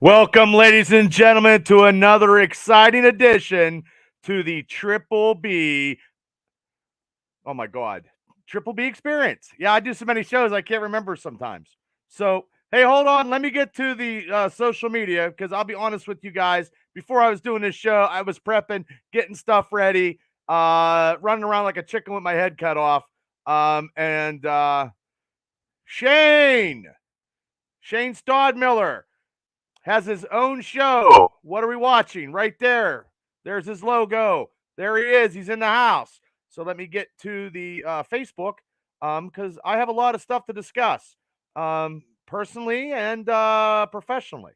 Welcome, ladies and gentlemen, to another exciting edition to the Triple B. Oh my God, Triple B Experience. Yeah, I do so many shows I can't remember sometimes. So, hey, hold on. Let me get to the social media because I'll be honest with you guys. Before I was doing this show, I was prepping, getting stuff ready, running around like a chicken with my head cut off. And Shane Stodmiller has his own show. What are we watching? Right there. There's his logo. There he is. He's in the house. So let me get to the Facebook because I have a lot of stuff to discuss personally and professionally.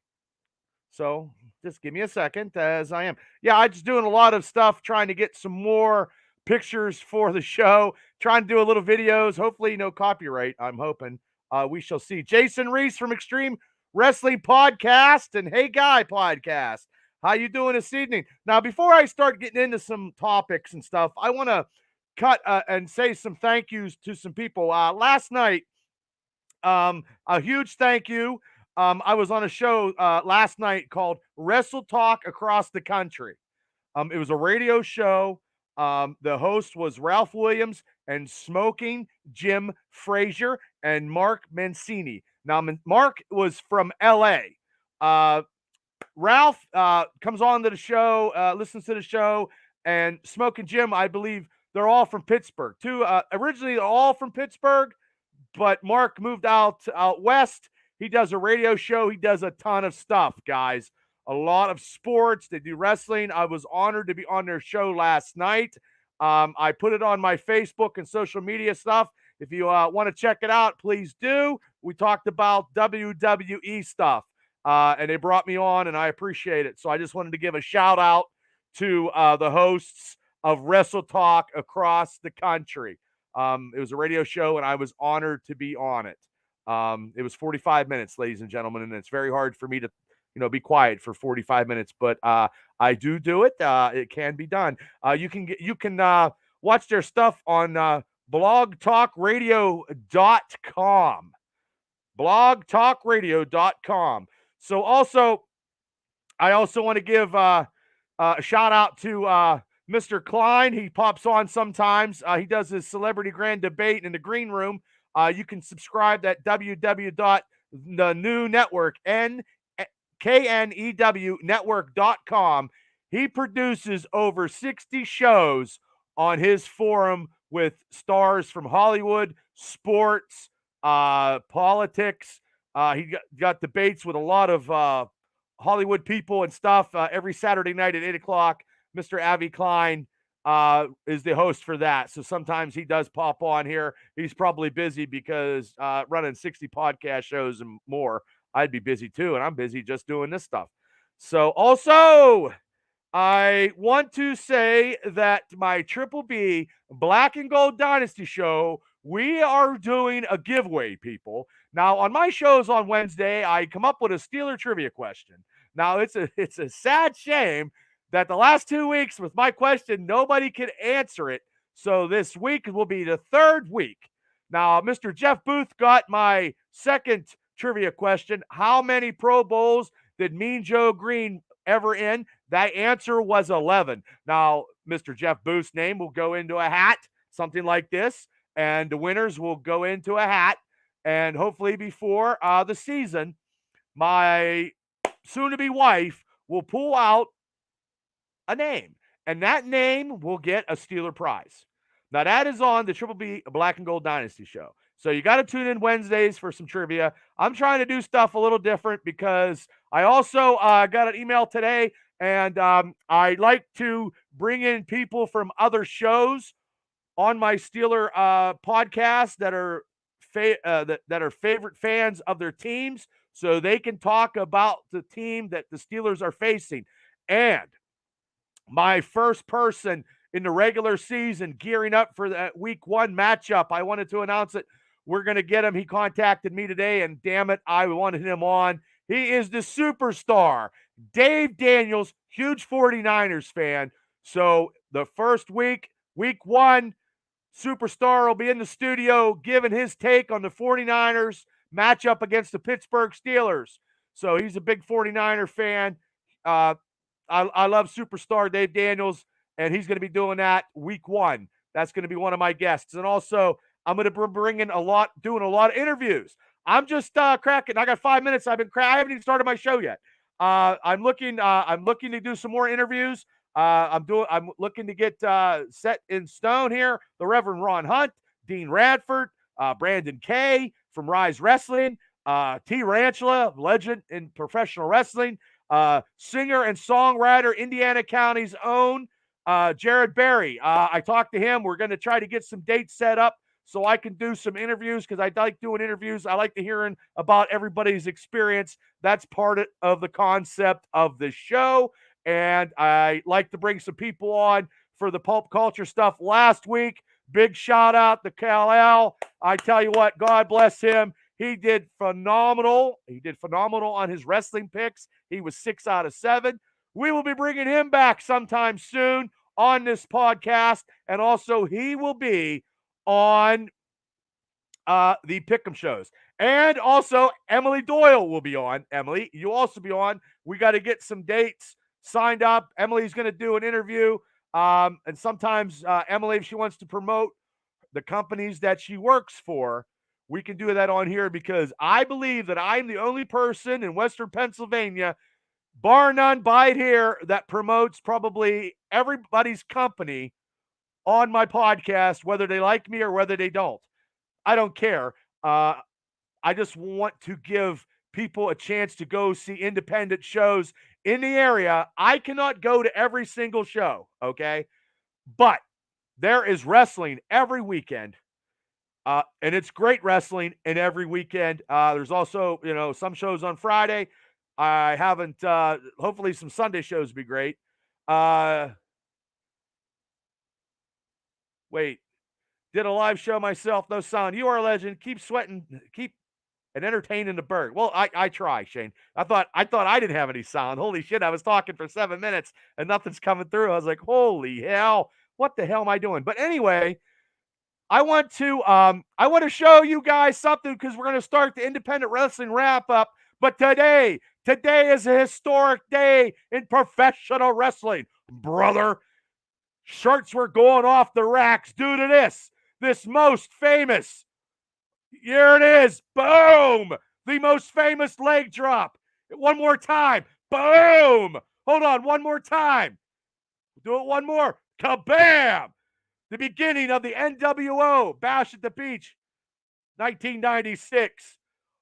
So just give me a second as I am. Yeah, I'm just doing a lot of stuff trying to get some more pictures for the show, trying to do a little videos. Hopefully, no copyright. I'm hoping. We shall see. Jason Reese from Extreme Wrestling Podcast and Hey Guy Podcast. How you doing this evening? Now, before I start getting into some topics and stuff, I want to cut and say some thank yous to some people. Last night, a huge thank you. I was on a show last night called Wrestle Talk Across the Country. It was a radio show. The host was Ralph Williams and Smoking Jim Frazier and Mark Mancini. Now, Mark was from LA. Ralph comes on to the show, listens to the show, and Smoking Jim, I believe they're all from Pittsburgh. Originally, they're all from Pittsburgh, but Mark moved out west. He does a radio show. He does a ton of stuff, guys. A lot of sports. They do wrestling. I was honored to be on their show last night. I put it on my Facebook and social media stuff. If you want to check it out, please do. We talked about WWE stuff, and they brought me on, and I appreciate it. So I just wanted to give a shout out to the hosts of Wrestle Talk across the country. It was a radio show, and I was honored to be on it. It was 45 minutes, ladies and gentlemen, and it's very hard for me to, be quiet for 45 minutes, but I do it. It can be done. You can watch their stuff on blogtalkradio.com. blogtalkradio.com. So I also want to give a shout out to Mr. Klein. He pops on sometimes. He does his Celebrity Grand Debate in the green room. You can subscribe at knewnetwork.com. He produces over 60 shows on his forum with stars from Hollywood, sports, politics. He got debates with a lot of Hollywood people and stuff every Saturday night at 8 o'clock. Mr. Avi Klein is the host for that. So sometimes he does pop on here. He's probably busy because running 60 podcast shows and more, I'd be busy too. And I'm busy just doing this stuff. So also, I want to say that my Triple B Black and Gold Dynasty show, we are doing a giveaway, people. Now, on my shows on Wednesday, I come up with a Steeler trivia question. Now, it's a sad shame that the last 2 weeks with my question, nobody could answer it. So this week will be the third week. Now, Mr. Jeff Booth got my second trivia question. How many Pro Bowls did Mean Joe Green ever in? That answer was 11. Now, Mr. Jeff Booth's name will go into a hat, something like this, and the winners will go into a hat. And hopefully before the season, my soon-to-be wife will pull out a name, and that name will get a Steeler prize. Now, that is on the Triple B Black and Gold Dynasty show. So you got to tune in Wednesdays for some trivia. I'm trying to do stuff a little different because I also got an email today, and I like to bring in people from other shows on my Steeler podcast that are that are favorite fans of their teams, so they can talk about the team that the Steelers are facing. And my first person in the regular season gearing up for that week 1 matchup, I wanted to announce it. We're going to get him. He contacted me today, and damn it, I wanted him on. He is the superstar, Dave Daniels, huge 49ers fan. So the first week 1, superstar will be in the studio giving his take on the 49ers matchup against the Pittsburgh Steelers. So he's a big 49er fan. I love superstar Dave Daniels, and he's going to be doing that week 1. That's going to be one of my guests. And also, I'm going to be bringing doing a lot of interviews. I'm just cracking. I got 5 minutes. I haven't even started my show yet. I'm looking to do some more interviews. I'm looking to get set in stone here. The Reverend Ron Hunt, Dean Radford, Brandon Kay from Rise Wrestling, T. Ranchula, legend in professional wrestling, singer and songwriter, Indiana County's own Jared Berry. I talked to him. We're going to try to get some dates set up so I can do some interviews because I like doing interviews. I like to hearing about everybody's experience. That's part of the concept of the show. And I like to bring some people on for the pulp culture stuff. Last week, big shout out to Kal-El. I tell you what, God bless him. He did phenomenal. He did phenomenal on his wrestling picks. He was 6 out of 7. We will be bringing him back sometime soon on this podcast. And also, he will be on the Pick'em shows. And also, Emily Doyle will be on. Emily, you'll also be on. We got to get some dates signed up. Emily's going to do an interview. And sometimes Emily, if she wants to promote the companies that she works for, we can do that on here because I believe that I'm the only person in Western Pennsylvania, bar none, by here, that promotes probably everybody's company on my podcast, whether they like me or whether they don't. I don't care. I just want to give people a chance to go see independent shows in the area. I cannot go to every single show, okay? But there is wrestling every weekend. And it's great wrestling in every weekend. There's also, some shows on Friday. I haven't, hopefully some Sunday shows would be great. Wait, did a live show myself. No sound. You are a legend. Keep sweating. Keep and entertaining the bird. Well, I try, Shane. I thought I didn't have any sound. Holy shit. I was talking for 7 minutes and nothing's coming through. I was like, holy hell, what the hell am I doing? But anyway, I want to show you guys something because we're going to start the independent wrestling wrap up. But today is a historic day in professional wrestling, brother. Shirts were going off the racks due to this most famous. Here it is. Boom. The most famous leg drop. One more time. Boom. Hold on. One more time. Do it one more. Kabam. The beginning of the NWO Bash at the Beach, 1996.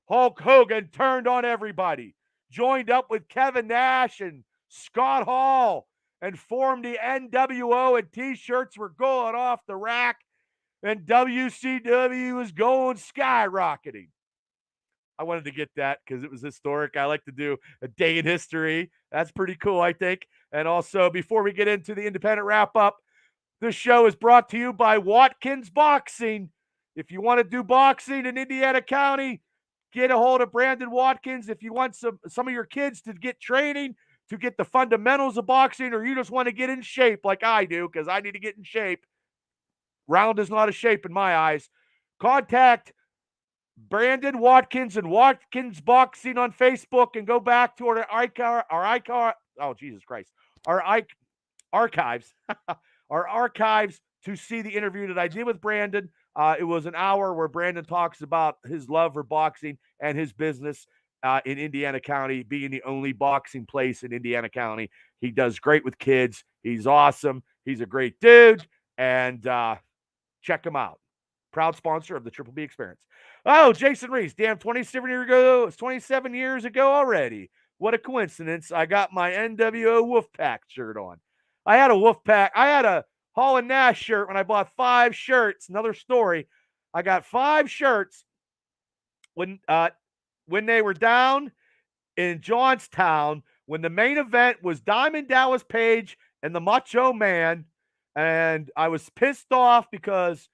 Hulk Hogan turned on everybody, joined up with Kevin Nash and Scott Hall, and formed the NWO, and T-shirts were going off the rack, and WCW was going skyrocketing. I wanted to get that because it was historic. I like to do a day in history. That's pretty cool, I think. And also, before we get into the independent wrap-up, this show is brought to you by Watkins Boxing. If you want to do boxing in Indiana County, get a hold of Brandon Watkins. If you want some of your kids to get training, to get the fundamentals of boxing, or you just want to get in shape like I do, because I need to get in shape. Round is not a shape in my eyes. Contact Brandon Watkins and Watkins Boxing on Facebook and go back to our archives. Our archives to see the interview that I did with Brandon. It was an hour where Brandon talks about his love for boxing and his business in Indiana County, being the only boxing place in Indiana County. He does great with kids. He's awesome. He's a great dude. And check him out. Proud sponsor of the Triple B Experience. Oh, Jason Reese. Damn, 27 years ago already. What a coincidence. I got my NWO Wolfpack shirt on. I had a Hall and Nash shirt when I bought 5 shirts. Another story. I got 5 shirts when they were down in Johnstown, when the main event was Diamond Dallas Page and the Macho Man. And I was pissed off because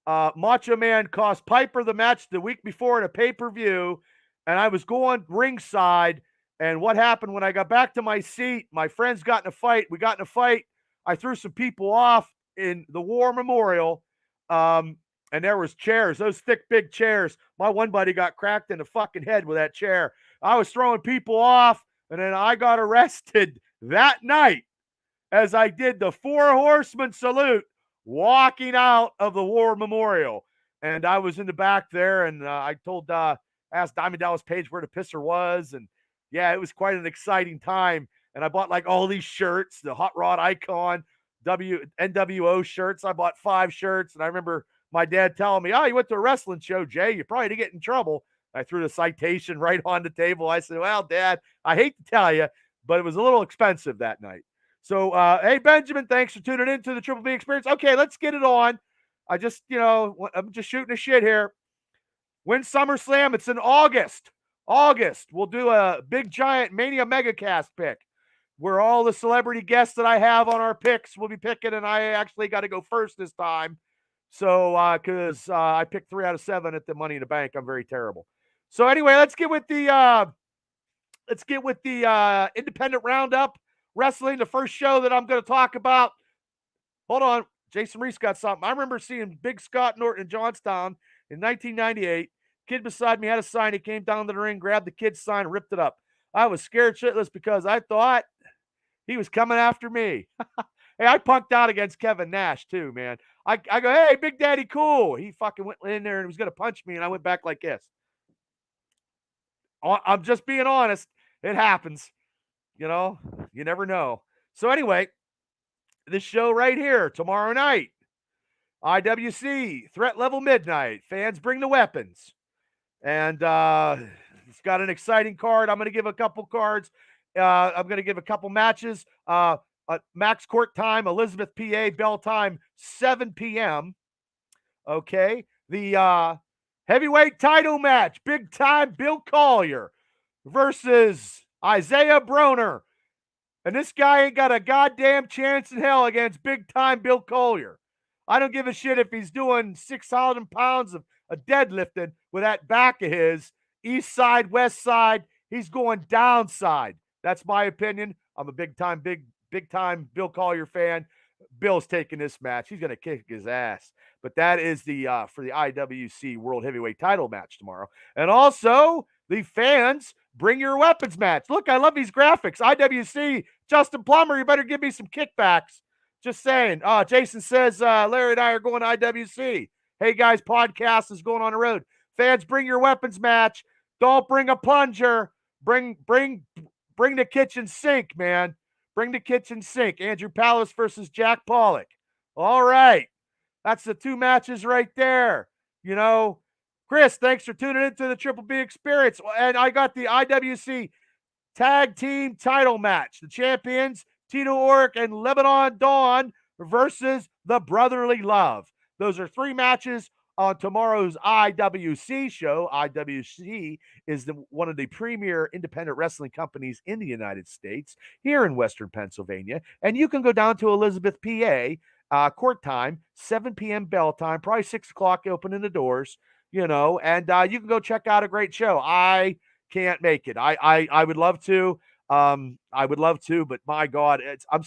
Macho Man cost Piper the match the week before in a pay-per-view. And I was going ringside. And what happened when I got back to my seat, my friends got in a fight. We got in a fight. I threw some people off in the War Memorial. And there was chairs, those thick, big chairs. My one buddy got cracked in the fucking head with that chair. I was throwing people off, and then I got arrested that night as I did the Four Horsemen salute walking out of the War Memorial. And I was in the back there, and I asked Diamond Dallas Page where the pisser was. And yeah, it was quite an exciting time. And I bought like all these shirts, the Hot Rod Icon, NWO shirts. I bought 5 shirts. And I remember my dad telling me, "Oh, you went to a wrestling show, Jay. You probably didn't get in trouble." I threw the citation right on the table. I said, "Well, Dad, I hate to tell you, but it was a little expensive that night." So, hey, Benjamin, thanks for tuning in to the Triple B Experience. Okay, let's get it on. I'm just shooting the shit here. Win SummerSlam. It's in August. August. We'll do a big, giant Mania Megacast pick where all the celebrity guests that I have on our picks will be picking, and I actually got to go first this time. So, because I picked 3 out of 7 at the Money in the Bank. I'm very terrible. So, anyway, let's get with the independent roundup wrestling. The first show that I'm going to talk about. Hold on. Jason Reese got something. I remember seeing Big Scott Norton in Johnstown in 1998. Kid beside me had a sign. He came down to the ring, grabbed the kid's sign, and ripped it up. I was scared shitless because I thought he was coming after me. Hey, I punked out against Kevin Nash too, man. I go, "Hey, Big Daddy Cool." He fucking went in there and was going to punch me, and I went back like this. I'm just being honest. It happens. You know, you never know. So anyway, this show right here tomorrow night, IWC, Threat Level Midnight. Fans bring the weapons. And it's got an exciting card. I'm going to give a couple cards. I'm going to give a couple matches. Max court time, Elizabeth, PA, bell time, 7 p.m. Okay. The heavyweight title match, big time Bill Collier versus Isaiah Broner. And this guy ain't got a goddamn chance in hell against big time Bill Collier. I don't give a shit if he's doing 6,000 pounds of deadlifting with that back of his. East side, west side, he's going downside. That's my opinion. I'm a big time Bill Collier fan. Bill's taking this match. He's going to kick his ass. But that is the for the IWC World Heavyweight title match tomorrow. And also the fans bring your weapons match. Look, I love these graphics. IWC, Justin Plummer, you better give me some kickbacks. Just saying. Jason says Larry and I are going to IWC. Hey guys, podcast is going on the road. Fans, bring your weapons match. Don't bring a plunger. Bring the kitchen sink, man. Bring the kitchen sink. Andrew Palace versus Jack Pollock. All right. That's the 2 matches right there. You know, Chris, thanks for tuning into the Triple B Experience. And I got the IWC Tag Team title match. The champions, Tito Ork and Lebanon Dawn versus the Brotherly Love. Those are 3 matches on tomorrow's IWC show. IWC is one of the premier independent wrestling companies in the United States, here in Western Pennsylvania. And you can go down to Elizabeth, PA, court time, 7 p.m. bell time, probably 6 o'clock opening the doors, you know, and you can go check out a great show. I can't make it. I would love to. I would love to, but my God, I'm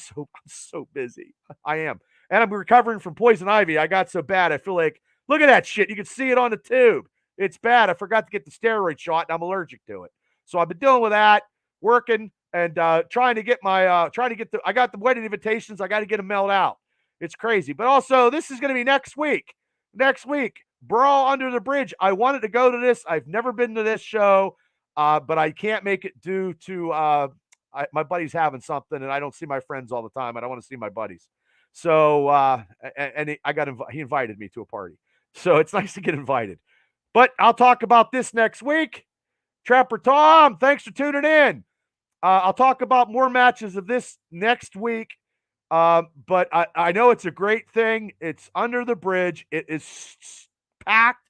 so busy. I am. And I'm recovering from poison ivy. I got so bad. I feel like, look at that shit. You can see it on the tube. It's bad. I forgot to get the steroid shot and I'm allergic to it. So I've been dealing with that, working and trying to get I got the wedding invitations. I got to get them mailed out. It's crazy. But also, this is going to be next week. Next week, Brawl Under the Bridge. I wanted to go to this. I've never been to this show, but I can't make it due to my buddy's having something, and I don't see my friends all the time. I don't want to see my buddies. So, he invited me to a party. So it's nice to get invited. But I'll talk about this next week. Trapper Tom, thanks for tuning in. I'll talk about more matches of this next week. But I know it's a great thing. It's Under the Bridge. It is packed.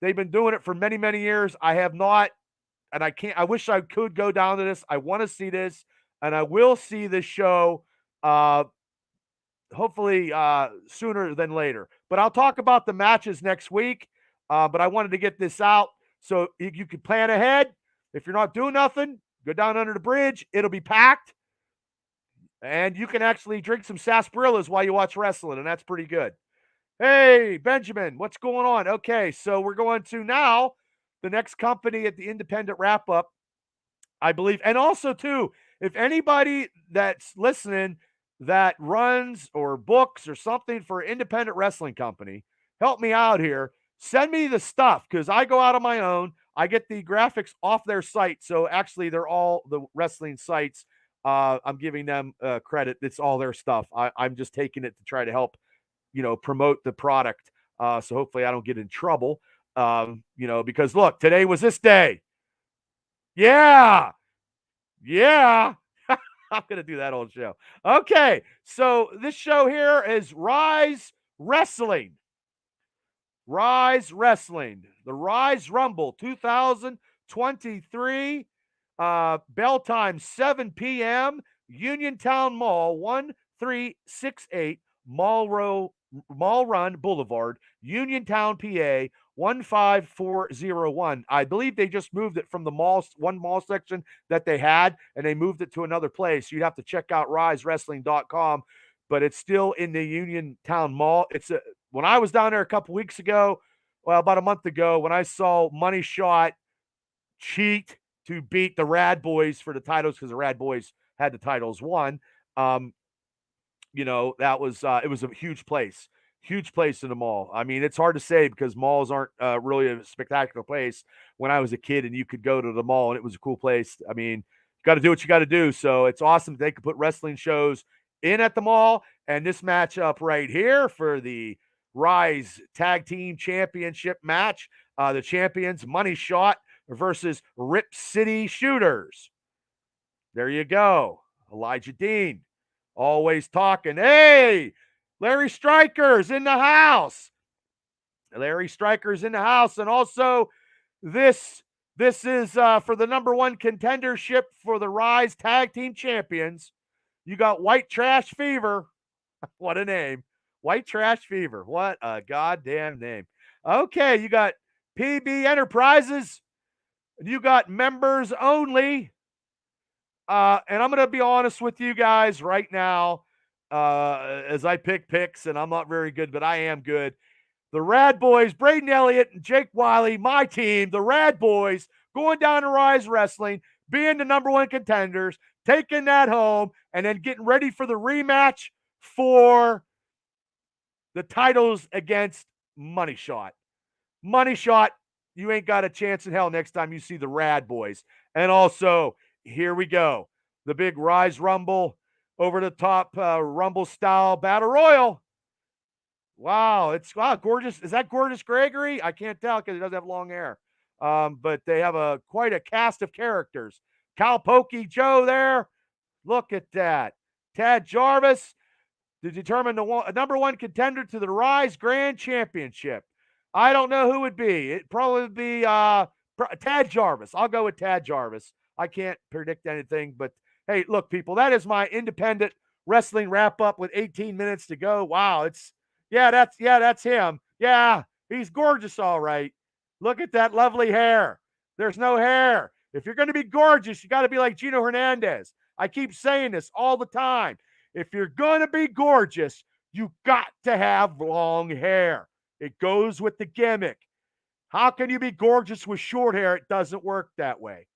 They've been doing it for many, many years. I have not, and I can't. I wish I could go down to this. I want to see this, and I will see this show hopefully sooner than later. But I'll talk about the matches next week. But I wanted to get this out so you can plan ahead. If you're not doing nothing, go down Under the Bridge. It'll be packed. And you can actually drink some sarsaparillas while you watch wrestling, and that's pretty good. Hey, Benjamin, what's going on? Okay, so we're going to now the next company at the independent wrap-up I believe. And also, too, if anybody that's listening that runs or books or something for an independent wrestling company, help me out here. Send me the stuff because I go out on my own. I get the graphics off their site. So actually, they're all the wrestling sites. I'm giving them credit. It's all their stuff. I'm just taking it to try to help, promote the product. So hopefully I don't get in trouble. Because look, today was this day. Yeah. Yeah. I'm going to do that old show. Okay. So this show here is Rise Wrestling. Rise Wrestling. The Rise Rumble 2023. Bell time 7 p.m. Uniontown Mall, 1368 Mall Run Boulevard, Uniontown, PA, 15401. I believe they just moved it from the one mall section that they had, and they moved it to another place. You'd have to check out risewrestling.com, but it's still in the Uniontown Mall. When I was down there a couple weeks ago, well, about a month ago, when I saw Money Shot cheat to beat the Rad Boys for the titles because the Rad Boys had the titles won. That was it was a huge place in the mall. I mean, it's hard to say because malls aren't really a spectacular place. When I was a kid and you could go to the mall and it was a cool place. I mean, you got to do what you got to do. So it's awesome they could put wrestling shows in at the mall. And this matchup right here for the Rise Tag Team Championship match, the champions Money Shot versus Rip City Shooters. There you go. Elijah Dean, always talking. Hey, Larry Stryker's in the house. Larry Stryker's in the house. And also, this is for the number one contendership for the Rise Tag Team Champions. You got White Trash Fever. What a name. White Trash Fever. What a goddamn name. Okay, you got PB Enterprises. You got members only. And I'm going to be honest with you guys right now, as I pick picks, and I'm not very good, but I am good. The Rad Boys, Braden Elliott and Jake Wiley, my team, the Rad Boys, going down to Rise Wrestling, being the number one contenders, taking that home, and then getting ready for the rematch for the titles against Money Shot. Money Shot, you ain't got a chance in hell next time you see the Rad Boys. And also, here we go. The big Rise Rumble, over the top Rumble style Battle Royal. Wow, it's gorgeous. Is that Gorgeous Gregory? I can't tell because he doesn't have long hair. But they have quite a cast of characters. Cowpokey Joe there. Look at that. Tad Jarvis to determine the number one contender to the Rise Grand Championship. I don't know who would be. It'd probably be Tad Jarvis. I'll go with Tad Jarvis. I can't predict anything, but hey, look, people, that is my independent wrestling wrap up with 18 minutes to go. Wow, that's him. Yeah, he's gorgeous, all right. Look at that lovely hair. There's no hair. If you're going to be gorgeous, you got to be like Gino Hernandez. I keep saying this all the time. If you're going to be gorgeous, you got to have long hair. It goes with the gimmick. How can you be gorgeous with short hair? It doesn't work that way.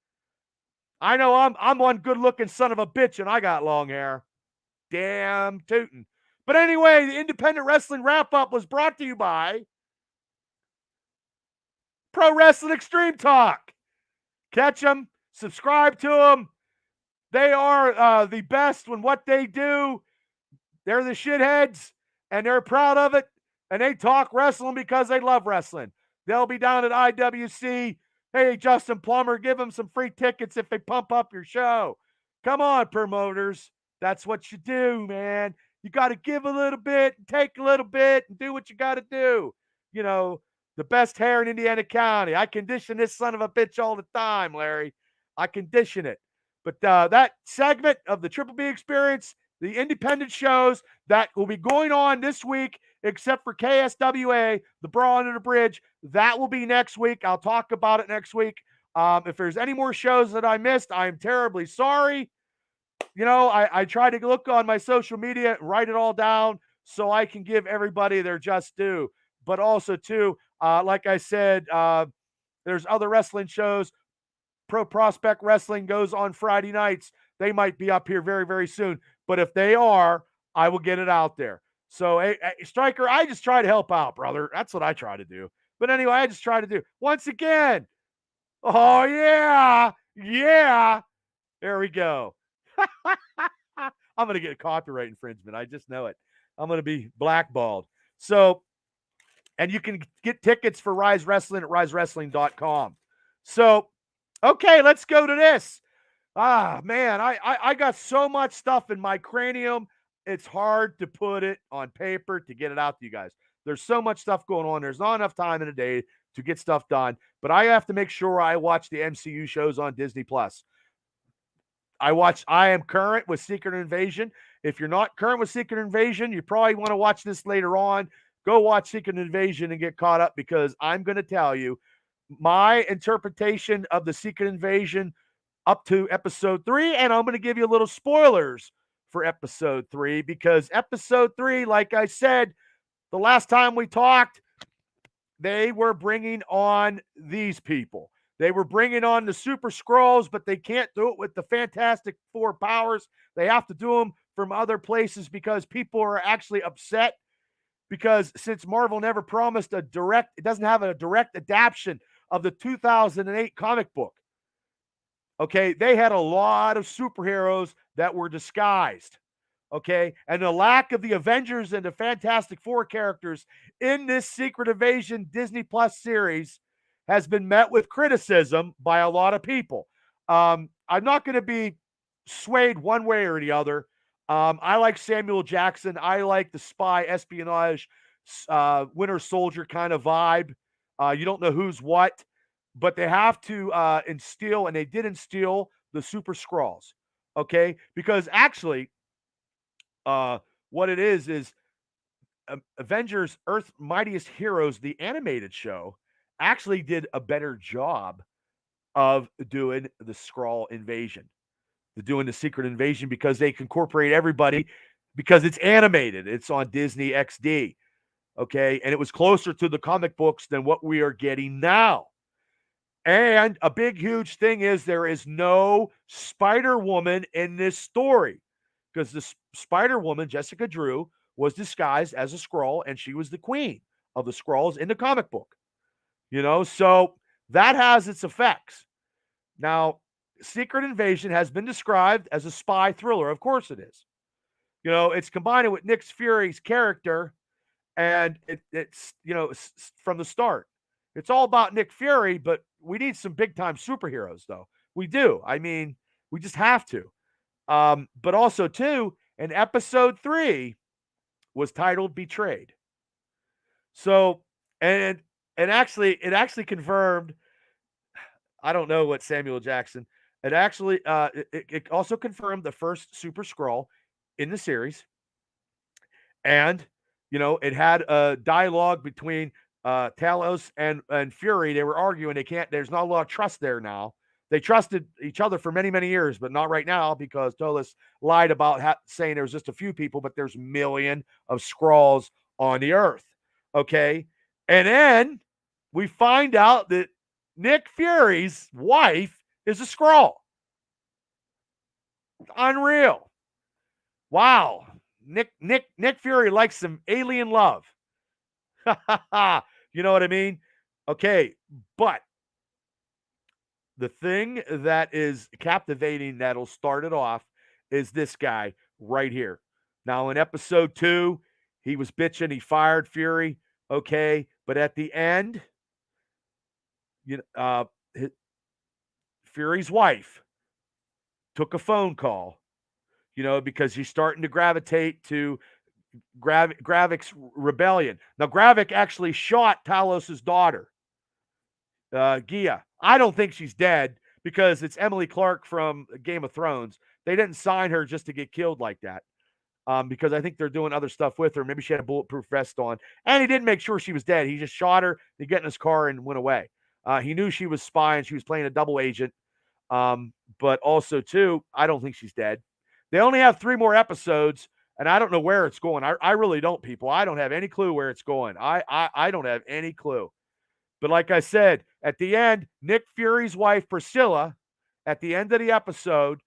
I know I'm one good-looking son of a bitch, and I got long hair. Damn tootin'. But anyway, the independent wrestling wrap-up was brought to you by Pro Wrestling Extreme Talk. Catch them. Subscribe to them. They are the best when what they do. They're the shitheads, and they're proud of it, and they talk wrestling because they love wrestling. They'll be down at IWC. Hey, Justin Plummer, give them some free tickets if they pump up your show. Come on, promoters. That's what you do, man. You got to give a little bit and take a little bit and do what you got to do. You know, the best hair in Indiana County. I condition this son of a bitch all the time, Larry. I condition it. But that segment of the Triple B Experience, the independent shows that will be going on this week, except for KSWA, the Brawl Under the Bridge, that will be next week. I'll talk about it next week. If there's any more shows that I missed, I'm terribly sorry. You know, I try to look on my social media, write it all down so I can give everybody their just due. But also, too, like I said, there's other wrestling shows. Pro Prospect Wrestling goes on Friday nights. They might be up here very, very soon. But if they are, I will get it out there. So, hey, Striker, I just try to help out, brother. That's what I try to do. But anyway, I just try to do. Once again, oh, yeah. Yeah. There we go. I'm going to get a copyright infringement. I just know it. I'm going to be blackballed. So, and you can get tickets for Rise Wrestling at risewrestling.com. So, okay, let's go to this. Ah, man, I got so much stuff in my cranium. It's hard to put it on paper to get it out to you guys. There's so much stuff going on. There's not enough time in a day to get stuff done. But I have to make sure I watch the MCU shows on Disney Plus. I am current with Secret Invasion. If you're not current with Secret Invasion, you probably want to watch this later on. Go watch Secret Invasion and get caught up, because I'm going to tell you my interpretation of the Secret Invasion up to episode 3, and I'm going to give you a little spoilers for episode 3, because episode 3, like I said, the last time we talked, they were bringing on these people. They were bringing on the Super Skrulls, but they can't do it with the Fantastic Four powers. They have to do them from other places, because people are actually upset, because since Marvel never promised it doesn't have a direct adaptation of the 2008 comic book. Okay, they had a lot of superheroes that were disguised. Okay, and the lack of the Avengers and the Fantastic Four characters in this Secret Invasion Disney Plus series has been met with criticism by a lot of people. I'm not going to be swayed one way or the other. I like Samuel Jackson. I like the spy espionage, Winter Soldier kind of vibe. You don't know who's what, but they have to instill, and they did instill the Super Skrulls. Okay, because actually, what it is Avengers Earth Mightiest Heroes, the animated show, actually did a better job of doing the Skrull invasion, doing the Secret Invasion, because they can incorporate everybody, because it's animated. It's on Disney XD. Okay. And it was closer to the comic books than what we are getting now. And a big, huge thing is there is no Spider-Woman in this story, because the Spider-Woman, Jessica Drew, was disguised as a Skrull, and she was the queen of the Skrulls in the comic book. So that has its effects. Now, Secret Invasion has been described as a spy thriller. Of course it is. It's combining with Nick Fury's character, and it's from the start. It's all about Nick Fury, but we need some big-time superheroes, though. We do. I mean, we just have to. But also, too, in episode 3 was titled Betrayed. So, and actually, it actually confirmed, I don't know what Samuel Jackson, it actually, it also confirmed the first Super Skrull in the series. And, it had a dialogue between Talos and Fury. They were arguing. There's not a lot of trust there now. They trusted each other for many, many years, but not right now, because Talos lied about saying there was just a few people, but there's millions of Skrulls on the earth. Okay. And then we find out that Nick Fury's wife is a Skrull. Unreal. Wow. Nick Fury likes some alien love. You know what I mean? Okay, but the thing that is captivating, that'll start it off, is this guy right here. Now, in episode 2, he was bitching. He fired Fury. Okay, but at the end, Fury's wife took a phone call, because he's starting to gravitate to Gravik's rebellion. Now, Gravik actually shot Talos' daughter, Gia. I don't think she's dead, because it's Emily Clark from Game of Thrones. They didn't sign her just to get killed like that, because I think they're doing other stuff with her. Maybe she had a bulletproof vest on, and he didn't make sure she was dead. He just shot her. He got in his car and went away. He knew she was spying. She was playing a double agent. But also, too, I don't think she's dead. They only have 3 more episodes, and I don't know where it's going. I really don't, people. I don't have any clue where it's going. I don't have any clue. But like I said, at the end, Nick Fury's wife, Priscilla, at the end of the episode,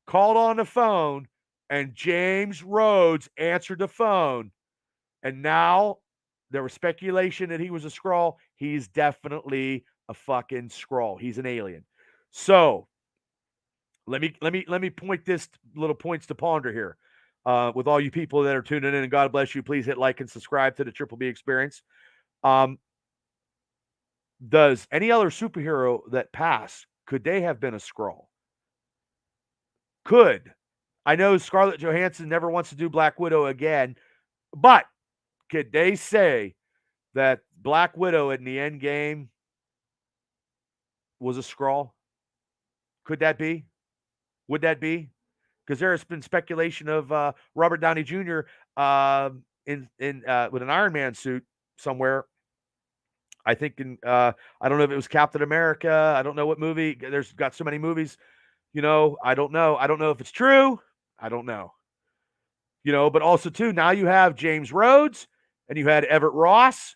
called on the phone, and James Rhodes answered the phone. And now there was speculation that he was a Skrull. He's definitely a fucking Skrull. He's an alien. So let me point this little points to ponder here. With all you people that are tuning in, and God bless you, please hit like and subscribe to the Triple B Experience. Does any other superhero that passed, could they have been a Skrull? Could. I know Scarlett Johansson never wants to do Black Widow again, but could they say that Black Widow in the end game was a Skrull? Could that be? Would that be? Because there has been speculation of Robert Downey Jr. In with an Iron Man suit somewhere. I think I don't know if it was Captain America. I don't know what movie. There's got so many movies. I don't know. I don't know if it's true. I don't know. But also too, now you have James Rhodes and you had Everett Ross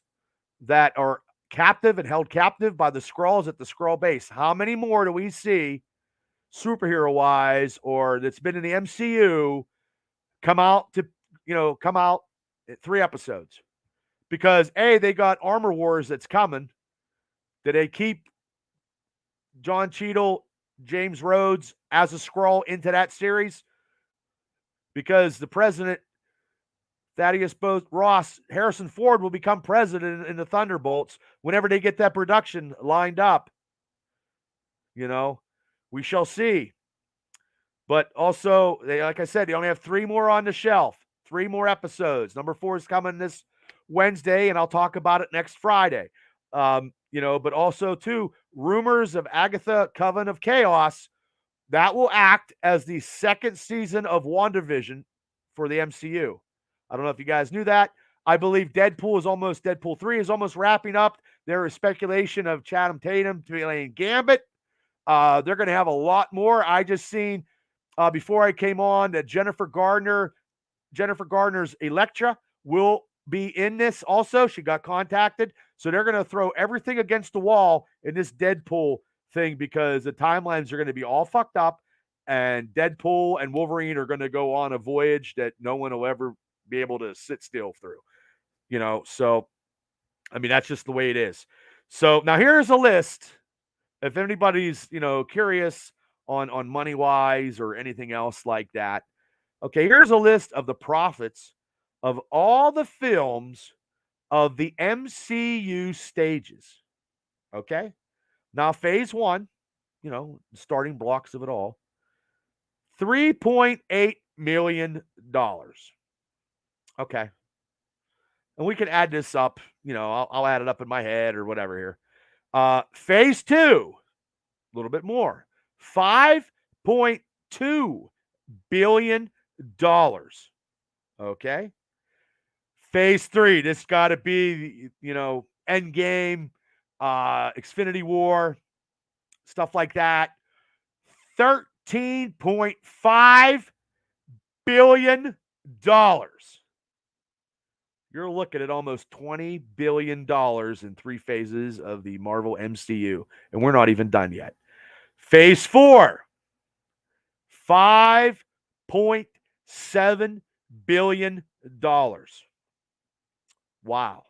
that are captive and held captive by the Skrulls at the Skrull base. How many more do we see superhero wise or that's been in the MCU come out at 3 episodes? Because they got Armor Wars that's coming. Did they keep John Cheadle, James Rhodes as a Skrull into that series? Because the president, Thaddeus Ross, Harrison Ford will become president in the Thunderbolts whenever they get that production lined up. We shall see. But also, like I said, they only have 3 more on the shelf. 3 more episodes. Number 4 is coming this Wednesday, and I'll talk about it next Friday. But also, too, rumors of Agatha Coven of Chaos, that will act as the 2nd season of WandaVision for the MCU. I don't know if you guys knew that. I believe Deadpool 3 is almost wrapping up. There is speculation of Channing Tatum playing Gambit. They're going to have a lot more. I just seen before I came on that Jennifer Gardner's Elektra will be in this also. She got contacted. So they're going to throw everything against the wall in this Deadpool thing because the timelines are going to be all fucked up and Deadpool and Wolverine are going to go on a voyage that no one will ever be able to sit still through. So that's just the way it is. So now here's a list. If anybody's, curious on money wise or anything else like that. Okay, here's a list of the profits of all the films of the MCU stages. Okay? Now, phase 1, starting blocks of it all, $3.8 million. Okay. And we can add this up. I'll add it up in my head or whatever here. Phase 2, a little bit more, $5.2 billion. Okay. Phase 3, this got to be, Endgame, Xfinity War, stuff like that. $13.5 billion. You're looking at almost $20 billion in 3 phases of the Marvel MCU, and we're not even done yet. Phase 4, $5.7 billion. Wow.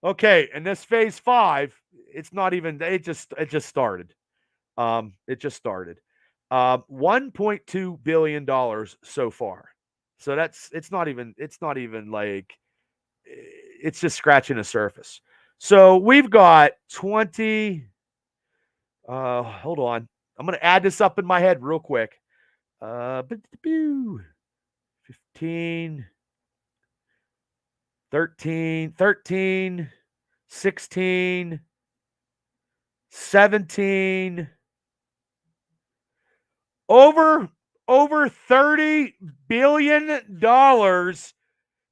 Okay, and this phase 5, it's not even, it just started. It just started. $1.2 billion so far. So it's not even like, it's just scratching the surface. So we've got 20, hold on. I'm going to add this up in my head real quick. 15, 13, 16, 17, over $30 billion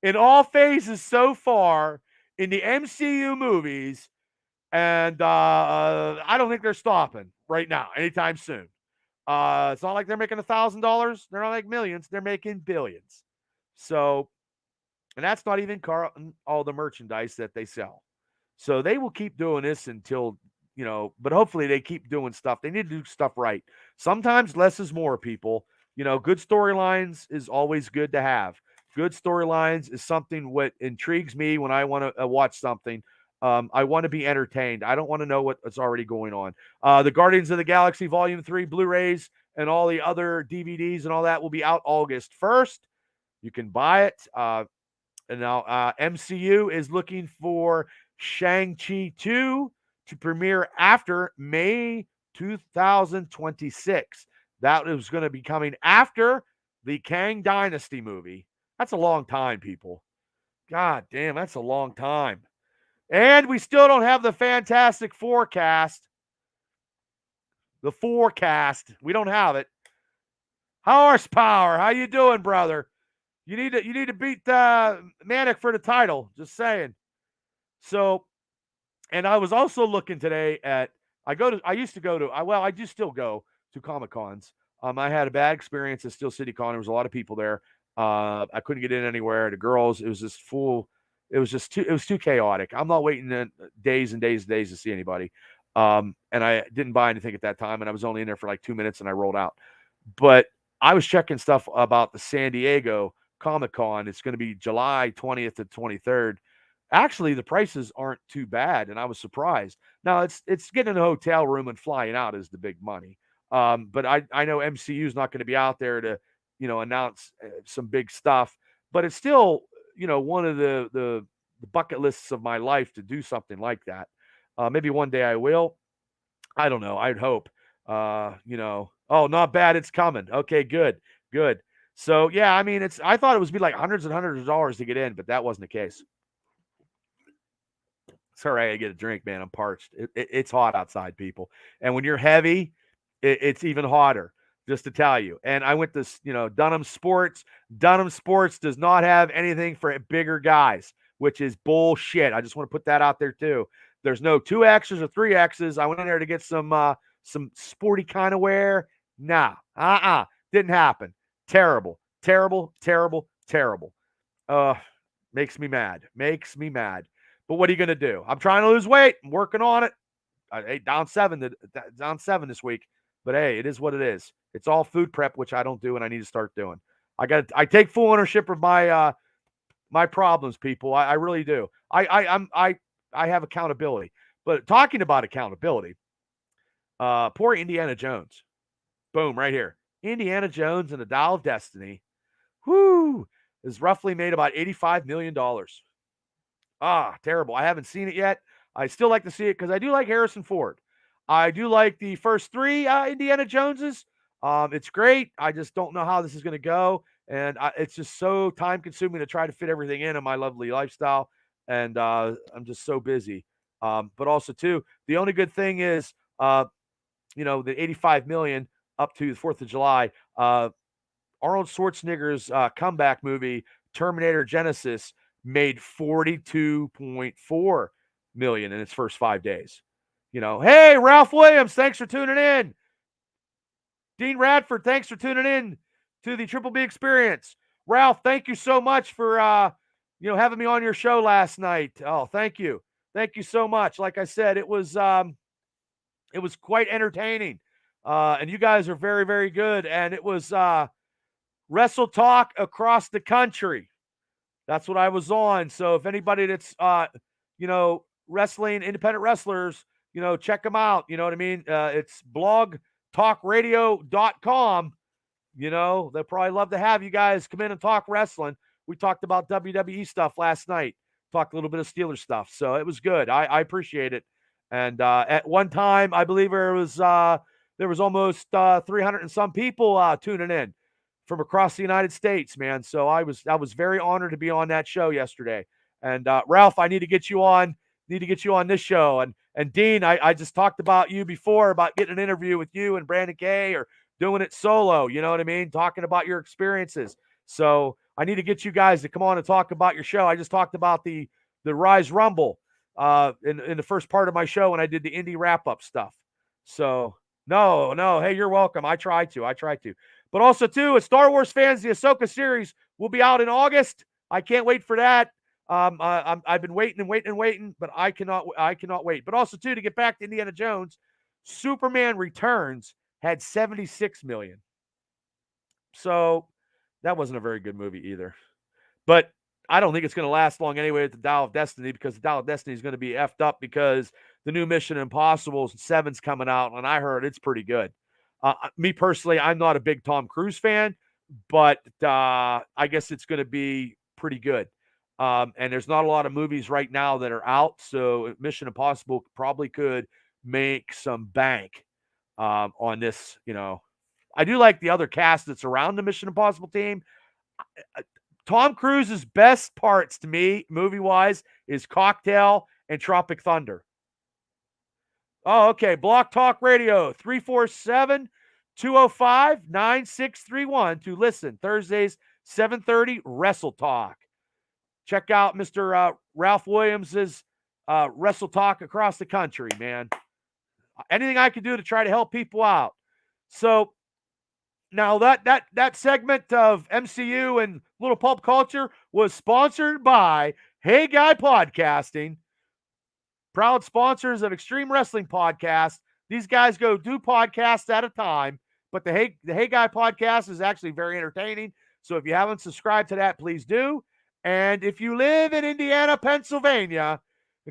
in all phases so far in the MCU movies. And I don't think they're stopping right now, anytime soon. It's not like they're making $1,000. They're not like millions. They're making billions. So, and that's not even all the merchandise that they sell. So they will keep doing this until, but hopefully they keep doing stuff. They need to do stuff right. Sometimes less is more, people. Good storylines is always good to have. Good storylines is something what intrigues me when I want to watch something. I want to be entertained. I don't want to know what's already going on. The Guardians of the Galaxy Volume 3 Blu-rays and all the other DVDs and all that will be out August 1st. You can buy it. And now MCU is looking for Shang-Chi 2 to premiere after May 2026. That is going to be coming after the Kang Dynasty movie. That's a long time, people. God damn, that's a long time. And we still don't have the Fantastic Forecast. The forecast. We don't have it. Horsepower, how you doing, brother? You need to beat Manic for the title. Just saying. So, and I was also looking today at I used to go to I do still go to Comic Cons. I had a bad experience at Steel City Con. There was a lot of people there. I couldn't get in anywhere. The girls, it was just full. It was too chaotic. I'm not waiting days and days and days to see anybody. And I didn't buy anything at that time, and I was only in there for like 2 minutes, and I rolled out. But I was checking stuff about the San Diego Comic Con. It's going to be July 20th to 23rd. Actually, the prices aren't too bad, and I was surprised. Now, it's getting a hotel room and flying out is the big money. But I know MCU is not going to be out there to, announce some big stuff. But it's still, one of the bucket lists of my life to do something like that. Maybe one day I will. I don't know. I'd hope. Oh, not bad. It's coming. Okay, good. So yeah, I mean, I thought it was be like hundreds and hundreds of dollars to get in, but that wasn't the case. Sorry, I get a drink, man. I'm parched. It's hot outside, people. And when you're heavy, it's even hotter, just to tell you. And I went to, Dunham Sports. Dunham Sports does not have anything for bigger guys, which is bullshit. I just want to put that out there too. There's no 2X's or 3X's. I went in there to get some sporty kind of wear. Nah, didn't happen. Terrible. Makes me mad. But what are you going to do? I'm trying to lose weight. I'm working on it. Down 7 this week. But hey, it is what it is. It's all food prep, which I don't do, and I need to start doing. I take full ownership of my my problems, people. I really do. I have accountability. But talking about accountability, poor Indiana Jones. Boom, right here. Indiana Jones and the Dial of Destiny. Is roughly made about $85 million. Terrible. I haven't seen it yet. I still like to see it because I do like Harrison Ford. I do like the first 3 Indiana Joneses. It's great. I just don't know how this is going to go. And it's just so time consuming to try to fit everything in my lovely lifestyle. And I'm just so busy. But also, too, the only good thing is, the 85 million up to the 4th of July, Arnold Schwarzenegger's comeback movie, Terminator Genesis, made 42.4 million in its first 5 days. Hey, Ralph Williams, thanks for tuning in. Dean Radford, thanks for tuning in to the Triple B Experience. Ralph, thank you so much for having me on your show last night. Oh, thank you so much. Like I said, it was quite entertaining, and you guys are very, very good. And it was Wrestle Talk across the country. That's what I was on. So if anybody that's, wrestling, independent wrestlers, check them out. You know what I mean? It's blogtalkradio.com. They'll probably love to have you guys come in and talk wrestling. We talked about WWE stuff last night. Talked a little bit of Steelers stuff. So it was good. I appreciate it. And at one time, I believe there was almost 300 and some people tuning in from across the United States, man. So I was very honored to be on that show yesterday. And Ralph, I need to get you on this show. And Dean, I just talked about you before about getting an interview with you and Brandon Kay or doing it solo. You know what I mean? Talking about your experiences. So I need to get you guys to come on and talk about your show. I just talked about the Rise Rumble in the first part of my show when I did the Indy wrap-up stuff. So no. Hey, you're welcome. I try to. But also, too, as Star Wars fans, the Ahsoka series will be out in August. I can't wait for that. I've been waiting and waiting and waiting, but I cannot wait. But also too, to get back to Indiana Jones, Superman Returns had 76 million. So that wasn't a very good movie either. But I don't think it's going to last long anyway at the Dial of Destiny, because the Dial of Destiny is going to be effed up because the new Mission Impossible 7's coming out, and I heard it's pretty good. Me personally, I'm not a big Tom Cruise fan, but I guess it's going to be pretty good. And there's not a lot of movies right now that are out, so Mission Impossible probably could make some bank on this. I do like the other cast that's around the Mission Impossible team. Tom Cruise's best parts to me, movie-wise, is Cocktail and Tropic Thunder. Oh, okay. Block Talk Radio, 347-205-9631 to listen. Thursdays, 7:30, Wrestle Talk. Check out Mr. Ralph Williams' Wrestle Talk across the country, man. Anything I can do to try to help people out. So, now that segment of MCU and little pulp culture was sponsored by Hey Guy Podcasting, proud sponsors of Extreme Wrestling Podcast. These guys go do podcasts at a time, but the Hey Guy Podcast is actually very entertaining. So if you haven't subscribed to that, please do. And if you live in Indiana, Pennsylvania,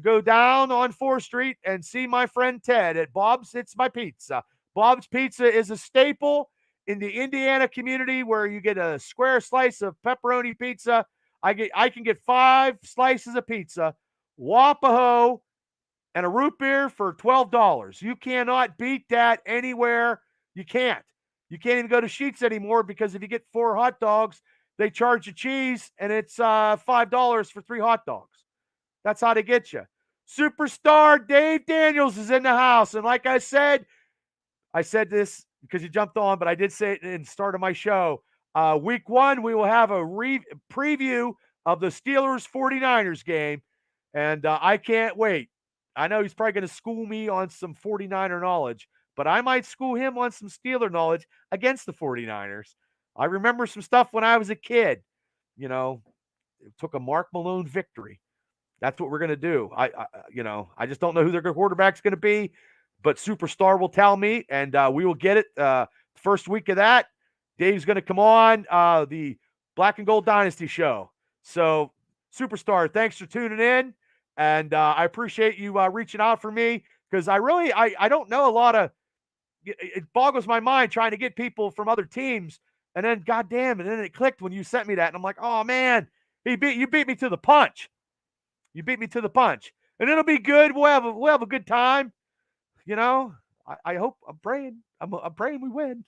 go down on 4th Street and see my friend Ted at Bob's It's My Pizza. Bob's Pizza is a staple in the Indiana community, where you get a square slice of pepperoni pizza. I can get 5 slices of pizza, Wapaho, and a root beer for $12. You cannot beat that anywhere. You can't. You can't even go to Sheetz anymore, because if you get 4 hot dogs, they charge you cheese, and it's $5 for 3 hot dogs. That's how they get you. Superstar Dave Daniels is in the house, and like I said this because you jumped on, but I did say it in the start of my show. Week 1, we will have a preview of the Steelers 49ers game, and I can't wait. I know he's probably going to school me on some 49er knowledge, but I might school him on some Steeler knowledge against the 49ers. I remember some stuff when I was a kid. It took a Mark Malone victory. That's what we're going to do. I just don't know who their quarterback's going to be, but Superstar will tell me, and we will get it. First week of that, Dave's going to come on the Black and Gold Dynasty show. So, Superstar, thanks for tuning in, and I appreciate you reaching out for me, because I don't know a lot of. It boggles my mind trying to get people from other teams, and then goddamn, and then it clicked when you sent me that, and I'm like, oh man, you beat me to the punch. You beat me to the punch, and it'll be good. We'll have a good time. I hope. I'm praying. I'm praying we win.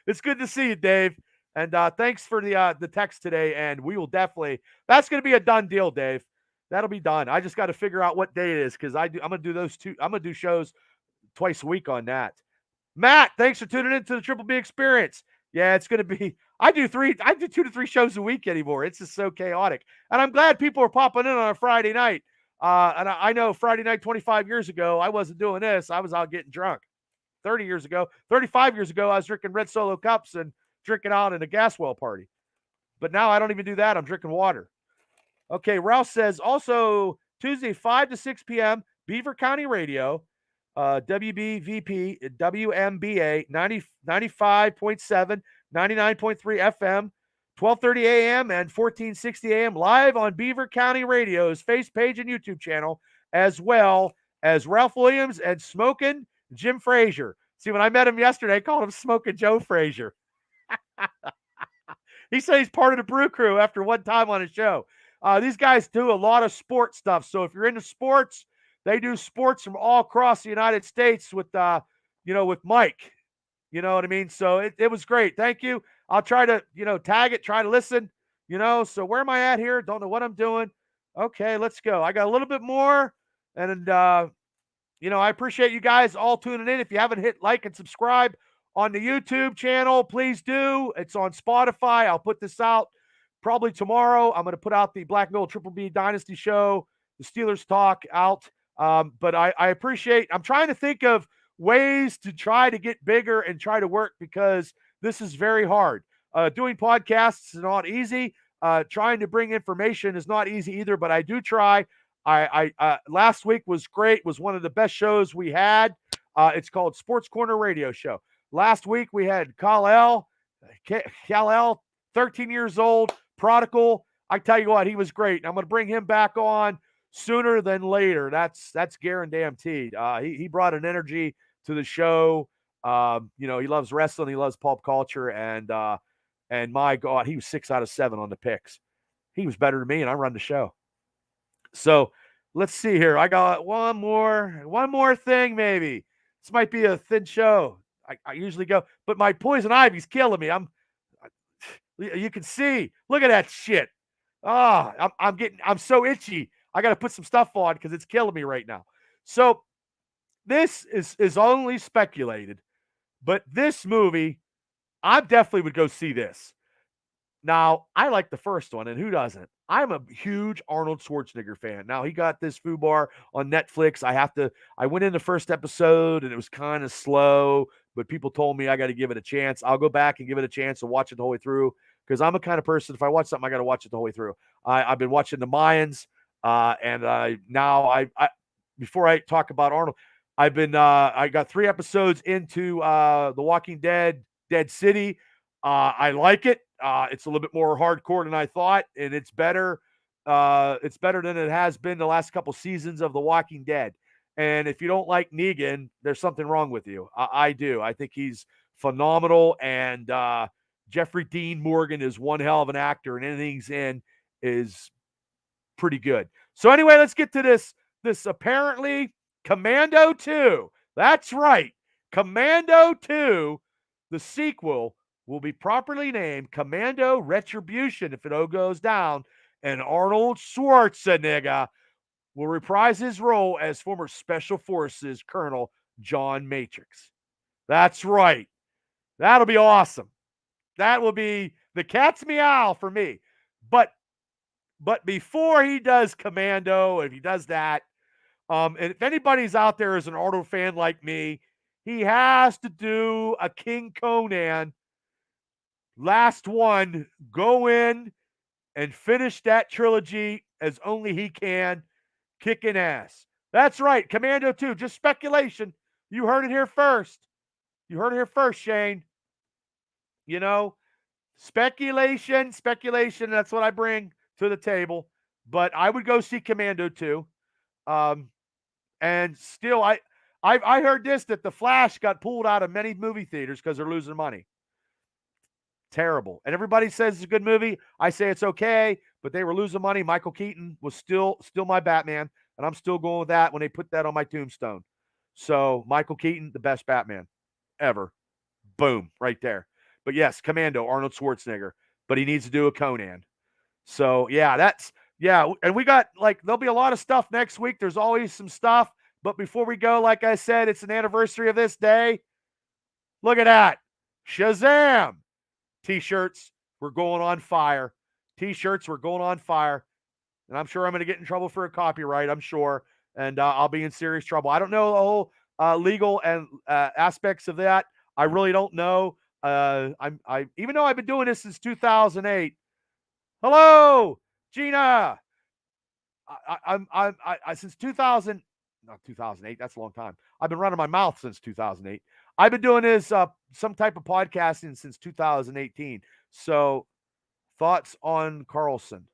It's good to see you, Dave. And thanks for the text today. And we will definitely. That's going to be a done deal, Dave. That'll be done. I just got to figure out what day it is, because I'm going to do those two. I'm going to do shows twice a week on that. Matt, thanks for tuning in to the Triple B Experience. Yeah, it's going to be. I do 2 to 3 shows a week anymore. It's just so chaotic, and I'm glad people are popping in on a Friday night. And I know Friday night 25 years ago, I wasn't doing this. I was out getting drunk. 35 years ago, I was drinking red Solo cups and drinking out in a gas well party. But now I don't even do that. I'm drinking water. Okay, Ralph says, also Tuesday, 5 to 6 p.m., Beaver County Radio, WBVP, WMBA, 95.7, 99.3 FM, 12:30 a.m. and 1460 a.m. live on Beaver County Radio's face page and YouTube channel, as well as Ralph Williams and Smokin' Jim Frazier. See, when I met him yesterday, I called him Smokin' Joe Frazier. He said he's part of the Brew Crew after one time on his show. These guys do a lot of sports stuff. So if you're into sports, they do sports from all across the United States with Mike. You know what I mean? So it was great. Thank you. I'll try to, tag it, try to listen, so where am I at here? Don't know what I'm doing. Okay, let's go. I got a little bit more. And, I appreciate you guys all tuning in. If you haven't hit like and subscribe on the YouTube channel, please do. It's on Spotify. I'll put this out probably tomorrow. I'm going to put out the Black and Gold Triple B Dynasty show, the Steelers talk out. But I appreciate, I'm trying to think of ways to try to get bigger and try to work, because this is very hard. Doing podcasts is not easy. trying to bring information is not easy either, but I do try. Last week was great. Was one of the best shows we had. It's called Sports Corner Radio Show. Last week we had Kal-El, 13 years old, prodigal. I tell you what, he was great. I'm going to bring him back on sooner than later. That's guaranteed. He brought an energy to the show. He loves wrestling. He loves pulp culture. And my God, he was 6 out of 7 on the picks. He was better than me, and I run the show. So let's see here. I got one more thing maybe. This might be a thin show. I usually go, but my poison ivy's killing me. You can see. Look at that shit. I'm so itchy. I got to put some stuff on because it's killing me right now. So this is only speculated, but this movie, I definitely would go see this. Now, I like the first one, and who doesn't? I'm a huge Arnold Schwarzenegger fan. Now, he got this FUBAR on Netflix. I went in the first episode, and it was kind of slow, but people told me I got to give it a chance. I'll go back and give it a chance and watch it the whole way through, because I'm a kind of person, if I watch something, I got to watch it the whole way through. I've been watching the Mayans, and now before I talk about Arnold, I got 3 episodes into The Walking Dead, Dead City. I like it. It's a little bit more hardcore than I thought, and it's better. It's better than it has been the last couple seasons of The Walking Dead. And if you don't like Negan, there's something wrong with you. I do. I think he's phenomenal, and Jeffrey Dean Morgan is one hell of an actor, and anything he's in is pretty good. So anyway, let's get to this apparently Commando 2. That's right. Commando 2, the sequel, will be properly named Commando Retribution if it all goes down, and Arnold Schwarzenegger will reprise his role as former Special Forces Colonel John Matrix. That's right. That'll be awesome. That will be the cat's meow for me. But before he does Commando, if he does that, and if anybody's out there as an Arnold fan like me, he has to do a King Conan. Last one, go in and finish that trilogy as only he can, kicking ass. That's right, Commando 2, just speculation. You heard it here first. You heard it here first, Shane. Speculation, that's what I bring to the table. But I would go see Commando 2. And still, I heard this, that The Flash got pulled out of many movie theaters because they're losing money. Terrible. And everybody says it's a good movie. I say it's okay, but they were losing money. Michael Keaton was still my Batman, and I'm still going with that when they put that on my tombstone. So Michael Keaton, the best Batman ever. Boom, right there. But yes, Commando, Arnold Schwarzenegger, but he needs to do a Conan. So yeah, and we got, there'll be a lot of stuff next week. There's always some stuff, but before we go, like I said, it's an anniversary of this day. Look at that. Shazam! T-shirts, we're going on fire. T-shirts, we're going on fire. And I'm sure I'm going to get in trouble for a copyright, I'm sure. And I'll be in serious trouble. I don't know the whole legal and aspects of that. I really don't know. Even though I've been doing this since 2008. Hello, Gina. I since 2000, not 2008. That's a long time. I've been running my mouth since 2008. I've been doing this some type of podcasting since 2018. So, thoughts on Carlson?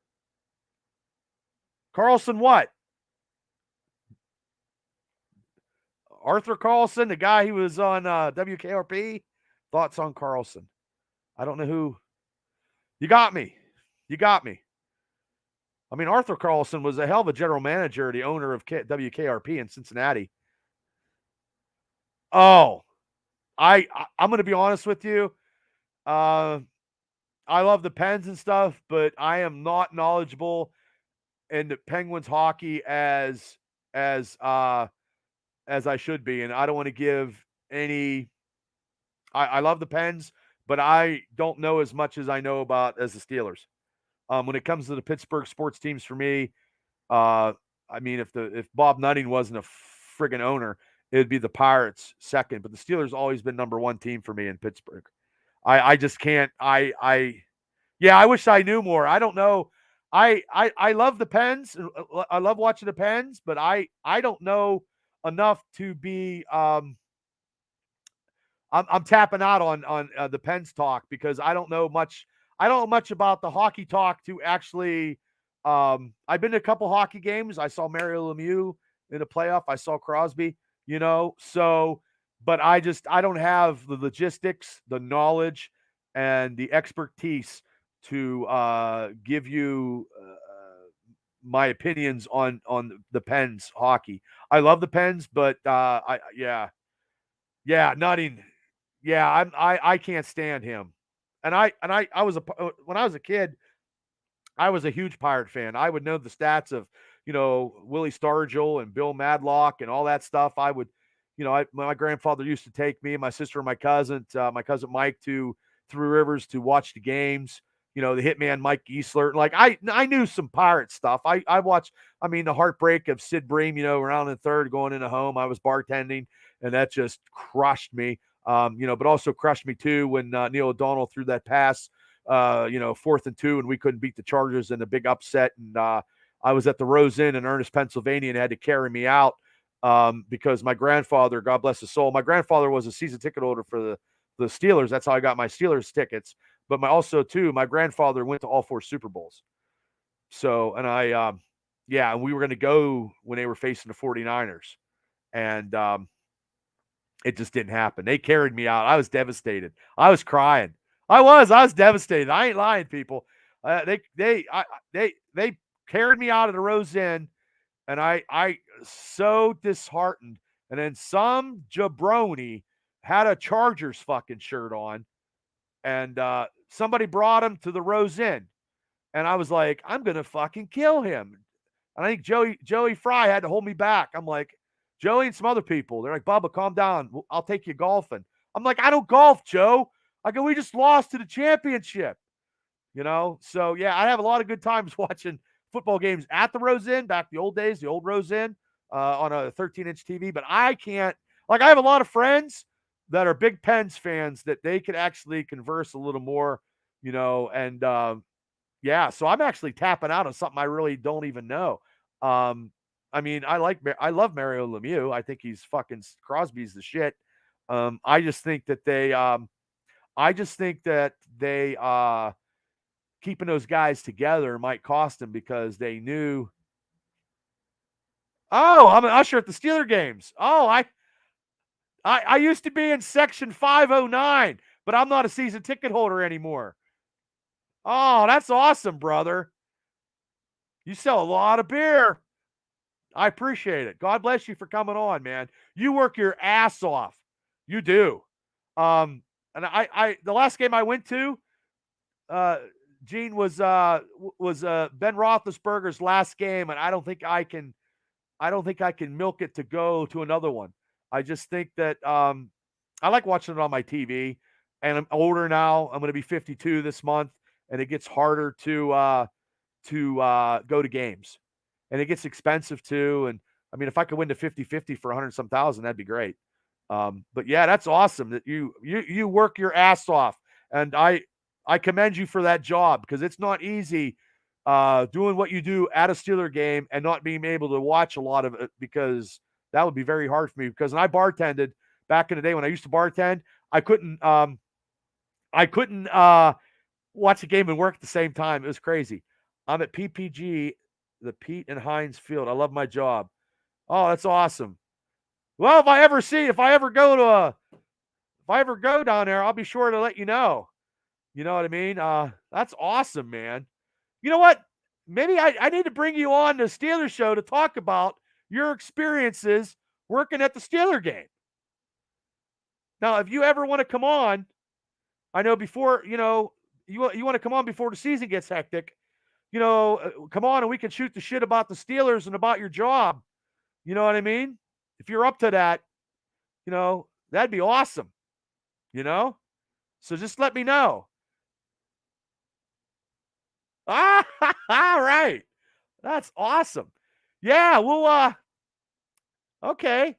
Carlson, what? Arthur Carlson, the guy who was on WKRP. Thoughts on Carlson? I don't know who. You got me. I mean, Arthur Carlson was a hell of a general manager, the owner of WKRP in Cincinnati. Oh, I'm going to be honest with you. I love the Pens and stuff, but I am not knowledgeable in the Penguins hockey as I should be, and I don't want to give any. I love the Pens, but I don't know as much as I know about as the Steelers. When it comes to the Pittsburgh sports teams, for me, I mean, if Bob Nutting wasn't a friggin' owner, it'd be the Pirates second. But the Steelers always been number one team for me in Pittsburgh. I just can't. Yeah, I wish I knew more. I don't know. I love the Pens. I love watching the Pens, but I don't know enough to be I'm tapping out on the Pens talk because I don't know much. I don't know much about the hockey talk to actually. I've been to a couple hockey games. I saw Mario Lemieux in the playoff. I saw Crosby. So but I don't have the logistics, the knowledge, and the expertise to give you my opinions on the Pens hockey. I love the Pens, but yeah, nutting. Yeah, I can't stand him. And I was when I was a kid, I was a huge Pirate fan. I would know the stats of, Willie Stargell and Bill Madlock and all that stuff. I would, my grandfather used to take me and my sister and my cousin Mike to Three Rivers to watch the games. The hitman Mike Geisler. Like I knew some Pirate stuff. I watched. I mean, the heartbreak of Sid Bream. Around in third, going into home. I was bartending, and that just crushed me. But also crushed me too when Neil O'Donnell threw that pass 4th and 2, and we couldn't beat the Chargers in a big upset. And I was at the Rose Inn in Ernest, Pennsylvania, and had to carry me out because my grandfather, God bless his soul, my grandfather was a season ticket holder for the Steelers. That's how I got my Steelers tickets. But my grandfather went to all 4 Super Bowls. So, and and we were going to go when they were facing the 49ers. And it just didn't happen. They carried me out. I was devastated. I was crying. I was devastated. I ain't lying, people. They carried me out of the Rose Inn, and I so disheartened. And then some jabroni had a Chargers fucking shirt on, and somebody brought him to the Rose Inn, and I was like, I'm gonna fucking kill him. And I think Joey Fry had to hold me back. I'm like, Joey and some other people. They're like, Bubba, calm down. I'll take you golfing. I'm like, I don't golf, Joe. I go, we just lost to the championship. So yeah, I have a lot of good times watching football games at the Rose Inn, back the old days, the old Rose Inn, on a 13-inch TV. But I can't. Like, I have a lot of friends that are big Pens fans that they could actually converse a little more, and yeah. So I'm actually tapping out on something I really don't even know. I mean, I love Mario Lemieux. I think he's fucking Crosby's the shit. I just think that they keeping those guys together might cost them because they knew. Oh, I'm an usher at the Steeler games. Oh, I used to be in section 509, but I'm not a season ticket holder anymore. Oh, that's awesome, brother. You sell a lot of beer. I appreciate it. God bless you for coming on, man. You work your ass off. You do. And I the last game I went to, Gene, was Ben Roethlisberger's last game, and I don't think I can milk it to go to another one. I just think that I like watching it on my TV, and I'm older now. I'm going to be 52 this month, and it gets harder to go to games, and it gets expensive too. And I mean, if I could win to 50-50 for 100 some thousand, that'd be great. But yeah, that's awesome that you work your ass off, and I commend you for that job because it's not easy doing what you do at a Steeler game and not being able to watch a lot of it, because that would be very hard for me. Because when I bartended back in the day, when I used to bartend, I couldn't watch a game and work at the same time. It was crazy. I'm at PPG, the Pete and Heinz Field. I love my job. Oh, that's awesome. Well, if I ever go down there, I'll be sure to let you know. You know what I mean? That's awesome, man. You know what? Maybe I need to bring you on the Steelers show to talk about your experiences working at the Steeler game. Now, if you ever want to come on, I know before, you want to come on before the season gets hectic, come on and we can shoot the shit about the Steelers and about your job. You know what I mean? If you're up to that, that'd be awesome. So just let me know. All right. That's awesome. Yeah, well, okay.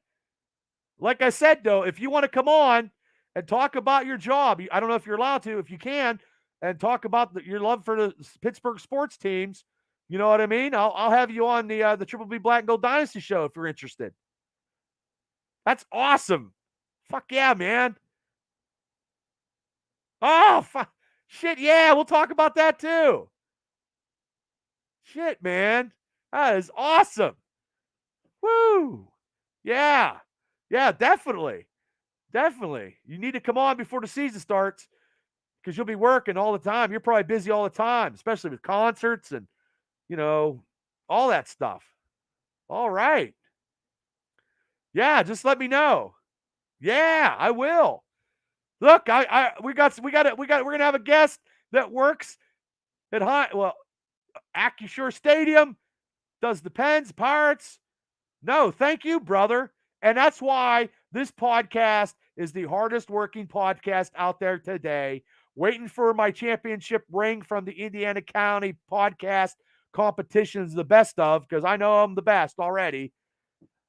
Like I said, though, if you want to come on and talk about your job, I don't know if you're allowed to. If you can, and talk about your love for the Pittsburgh sports teams. You know what I mean? I'll have you on the Triple B Black and Gold Dynasty show if you're interested. That's awesome. Fuck yeah, man. Oh, shit, yeah, we'll talk about that too. Shit, man. That is awesome. Woo. Yeah. Yeah, definitely. Definitely. You need to come on before the season starts because you'll be working all the time. You're probably busy all the time, especially with concerts and, all that stuff. All right. Yeah, just let me know. Yeah, I will. Look, we're gonna have a guest that works at AccuSure Stadium, does the Pens, Pirates. No, thank you, brother. And that's why this podcast is the hardest working podcast out there today. Waiting for my championship ring from the Indiana County podcast competitions, the best of, because I know I'm the best already.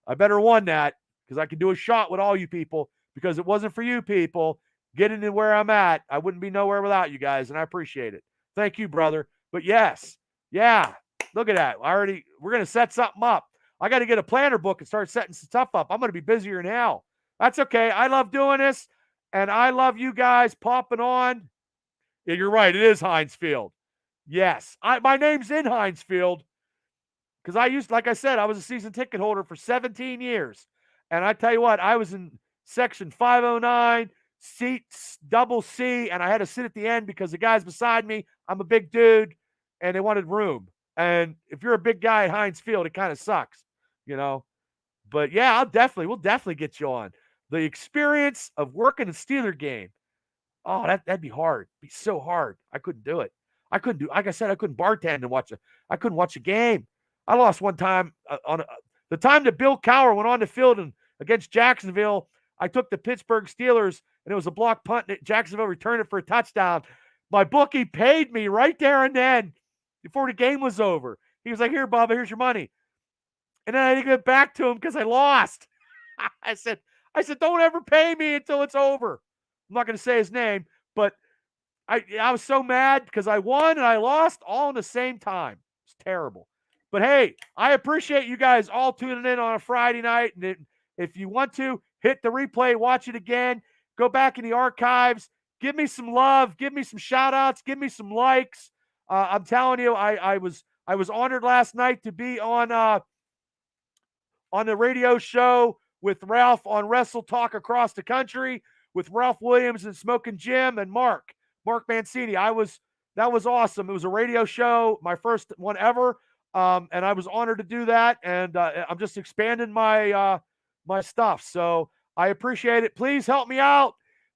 I better won that because I can do a shot with all you people. Because it wasn't for you people getting to where I'm at, I wouldn't be nowhere without you guys, and I appreciate it. Thank you, brother. But yes, yeah, look at that. We're going to set something up. I got to get a planner book and start setting some stuff up. I'm going to be busier than hell. That's okay. I love doing this, and I love you guys popping on. Yeah, you're right. It is Heinz Field. Yes. My name's in Heinz Field because like I said, I was a season ticket holder for 17 years. And I tell you what, I was in section 509, seats double C, and I had to sit at the end because the guys beside me, I'm a big dude, and they wanted room. And if you're a big guy at Heinz Field, it kind of sucks, But yeah, we'll definitely get you on. The experience of working a Steeler game. Oh, that'd be hard. It'd be so hard. I couldn't do it. Like I said, I couldn't bartend and I couldn't watch a game. I lost one time the time that Bill Cowher went on the field against Jacksonville. I took the Pittsburgh Steelers, and it was a block punt, and Jacksonville returned it for a touchdown. My bookie paid me right there and then before the game was over. He was like, "Here, Bubba, here's your money." And then I didn't get back to him because I lost. I said, "Don't ever pay me until it's over." I'm not going to say his name, but I was so mad because I won and I lost all in the same time. It's terrible. But hey, I appreciate you guys all tuning in on a Friday night. And if you want to, hit the replay, watch it again, go back in the archives, give me some love, give me some shout outs, give me some likes. I'm telling you, I was honored last night to be on the radio show with Ralph on Wrestle Talk Across the Country with Ralph Williams and Smoking Jim and Mark Mancini. That was awesome. It was a radio show, my first one ever. And I was honored to do that. And I'm just expanding my stuff. So I appreciate it. Please help me out.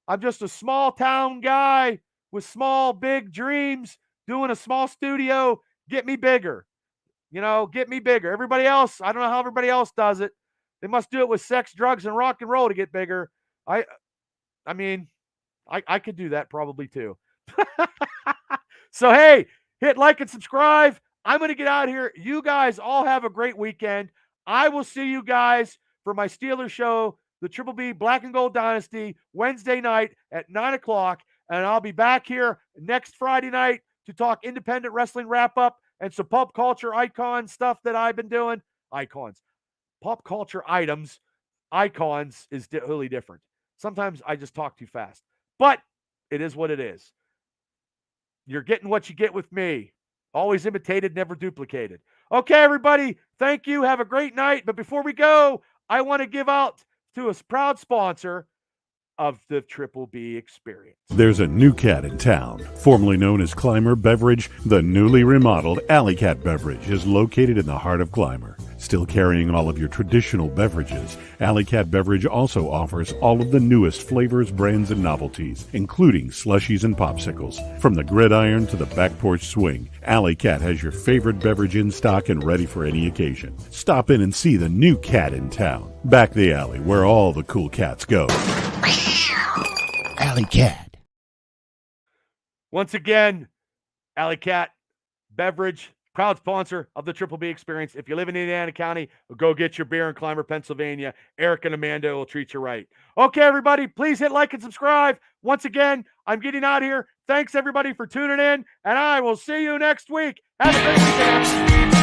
I'm just a small town guy with small, big dreams doing a small studio. Get me bigger. Get me bigger. Everybody else, I don't know how everybody else does it. They must do it with sex, drugs, and rock and roll to get bigger. I mean, I could do that probably too. So, hey, hit like and subscribe. I'm going to get out of here. You guys all have a great weekend. I will see you guys for my Steelers show, the Triple B Black and Gold Dynasty, Wednesday night at 9 o'clock. And I'll be back here next Friday night to talk independent wrestling wrap-up and some pop culture icon stuff that I've been doing. Icons. Pop culture items. Icons is totally different. Sometimes I just talk too fast. But it is what it is. You're getting what you get with me. Always imitated, never duplicated. Okay, everybody. Thank you. Have a great night. But before we go, I want to give out to a proud sponsor of the Triple B experience. There's a new cat in town. Formerly known as Clymer Beverage, the newly remodeled Alley Cat Beverage is located in the heart of Clymer. Still carrying all of your traditional beverages, Alley Cat Beverage also offers all of the newest flavors, brands, and novelties, including slushies and popsicles. From the gridiron to the back porch swing, Alley Cat has your favorite beverage in stock and ready for any occasion. Stop in and see the new cat in town. Back the alley where all the cool cats go. Alley Cat. Once again, Alley Cat Beverage, proud sponsor of the Triple B Experience. If you live in Indiana County, go get your beer in Clymer, Pennsylvania. Eric and Amanda will treat you right. Okay, everybody, please hit like and subscribe. Once again, I'm getting out here. Thanks, everybody, for tuning in, and I will see you next week. Have a great weekend.